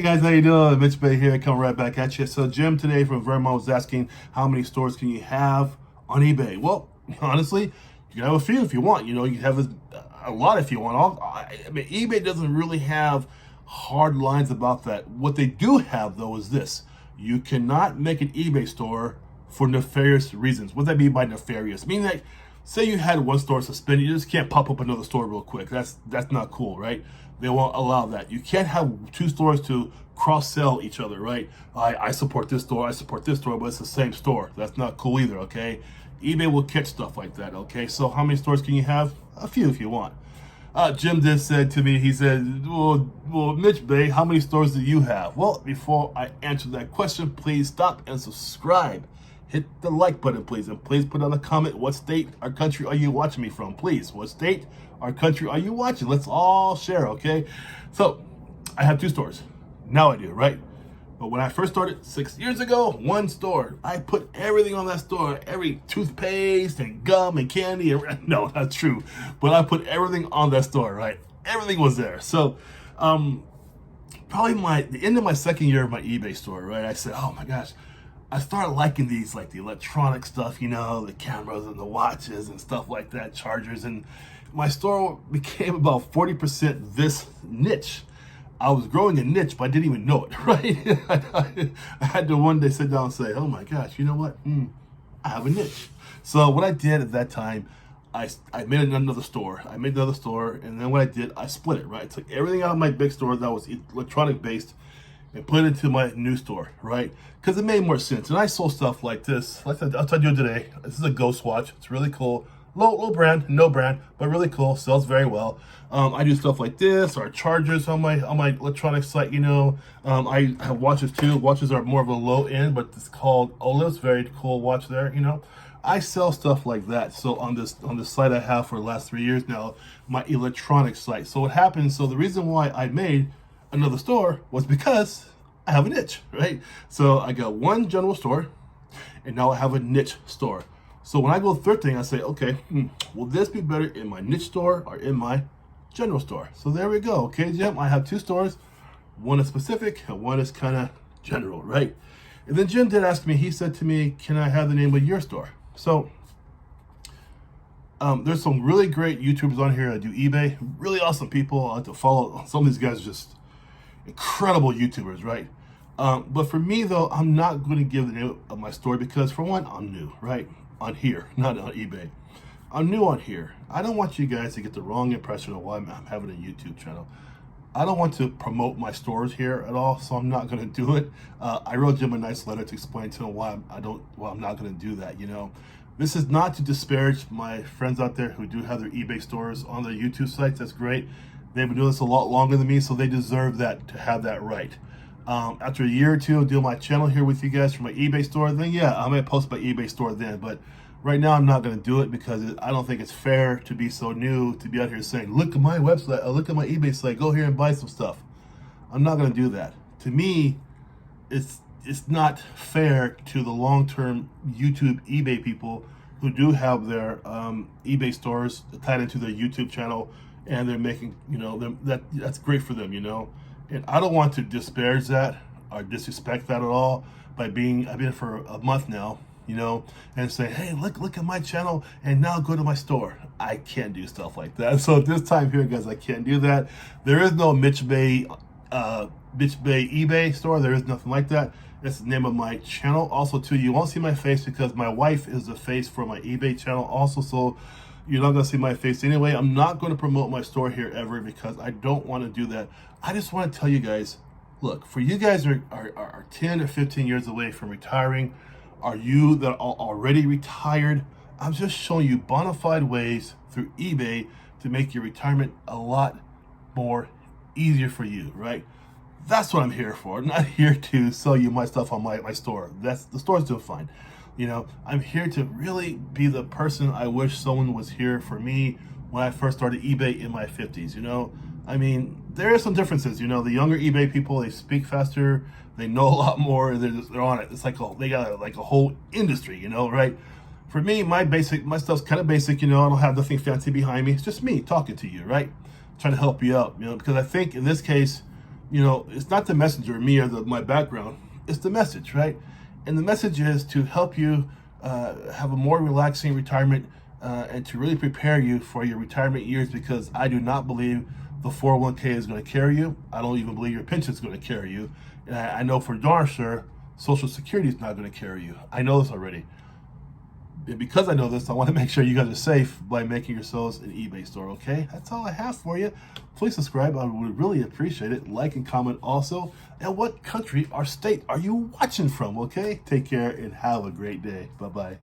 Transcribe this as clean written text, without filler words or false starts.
guys, how you doing? Mitch Bay here, coming right back at you. So Jim today from Vermont was asking how many stores can you have on eBay? Well, honestly, you can have a few if you want. You know, you can have a lot if you want. I mean, eBay doesn't really have hard lines about that. What they do have though is this: you cannot make an eBay store for nefarious reasons. What that mean by nefarious? Meaning that, say you had one store suspended, you just can't pop up another store real quick. That's not cool, right? They won't allow that. You can't have two stores to cross-sell each other, right? I support this store, I support this store, but it's the same store. That's not cool either, okay? eBay will catch stuff like that, okay? So how many stores can you have? A few if you want. Jim did said to me, he said, well, Mitch Bay, how many stores do you have? Well, before I answer that question, please stop and subscribe. Hit the like button, please, and please put on a comment, what state or country are you watching me from? Please, what state or country are you watching? Let's all share, okay? So, I have two stores. Now I do, right? But when I first started 6 years ago, one store. I put everything on that store, every toothpaste and gum and candy. And, no, that's true. But I put everything on that store, right? Everything was there. So, probably the end of my second year of my eBay store, right? I said, oh my gosh, I started liking these, like the electronic stuff, you know, the cameras and the watches and stuff like that, chargers. And my store became about 40% this niche. I was growing a niche, but I didn't even know it, right? I had to one day sit down and say, oh my gosh, you know what? I have a niche. So what I did at that time, I made another store. And then what I did, I split it, right? I took everything out of my big store that was electronic based and put it into my new store, right? Because it made more sense. And I sold stuff like this. Like I'll tell you today, this is a Ghost watch. It's really cool. Low brand, no brand, but really cool. Sells very well. I do stuff like this, or chargers on my electronic site. You know, I have watches too. Watches are more of a low end, but it's called Olive's. Very cool watch there. You know, I sell stuff like that. So on this site I have for the last 3 years now, my electronic site. So what happened? So the reason why I made another store was because I have a niche, right? So I got one general store, and now I have a niche store. So when I go thrifting, I say, okay, will this be better in my niche store or in my general store? So there we go. Okay, Jim, I have two stores. One is specific and one is kind of general, right? And then Jim did ask me, he said to me, can I have the name of your store? So there's some really great YouTubers on here that do eBay. Really awesome people. I like to follow. Some of these guys are just incredible YouTubers, right? But for me, though, I'm not going to give the name of my store because, for one, I'm new, right? On here, not on eBay. I'm new on here. I don't want you guys to get the wrong impression of why I'm having a YouTube channel. I don't want to promote my stores here at all, so I'm not going to do it. I wrote Jim a nice letter to explain to him why I'm not going to do that. You know, this is not to disparage my friends out there who do have their eBay stores on their YouTube sites. That's great. They've been doing this a lot longer than me, so they deserve that, to have that right. After a year or two of doing my channel here with you guys from my eBay store, then yeah, I may post my eBay store then. But right now, I'm not going to do it because I don't think it's fair to be so new to be out here saying, look at my website, look at my eBay site, go here and buy some stuff. I'm not going to do that. To me, it's not fair to the long-term YouTube eBay people who do have their eBay stores tied into their YouTube channel, and they're making, you know, that's great for them, you know. And I don't want to disparage that or disrespect that at all by I've been for a month now, you know, and say, hey, look at my channel and now go to my store. I can't do stuff like that. So this time here, guys, I can't do that. There is no Mitch Bay eBay store. There is nothing like that. That's the name of my channel. Also, too, you won't see my face because my wife is the face for my eBay channel also, so you're not going to see my face anyway. I'm not going to promote my store here ever because I don't want to do that. I just want to tell you guys, look, for you guys are 10 or 15 years away from retiring, are you that are already retired, I'm just showing you bona fide ways through eBay to make your retirement a lot more easier for you, right? That's what I'm here for. I'm not here to sell you my stuff on my store. The store's doing fine. You know, I'm here to really be the person I wish someone was here for me when I first started eBay in my 50s, you know? I mean, there are some differences, you know. The younger eBay people, they speak faster, they know a lot more, they're on it. It's like they got like a whole industry, you know, right? For me, my stuff's kind of basic, you know. I don't have nothing fancy behind me. It's just me talking to you, right? Trying to help you out, you know, because I think in this case, You know, it's not the messenger, me or my background. It's the message, right? And the message is to help you have a more relaxing retirement and to really prepare you for your retirement years, because I do not believe the 401k is going to carry you. I don't even believe your pension is going to carry you. And I know for darn sure Social Security is not going to carry you. I know this already. And because I know this, I want to make sure you guys are safe by making yourselves an eBay store, okay? That's all I have for you. Please subscribe. I would really appreciate it. Like and comment also. And what country or state are you watching from, okay? Take care and have a great day. Bye-bye.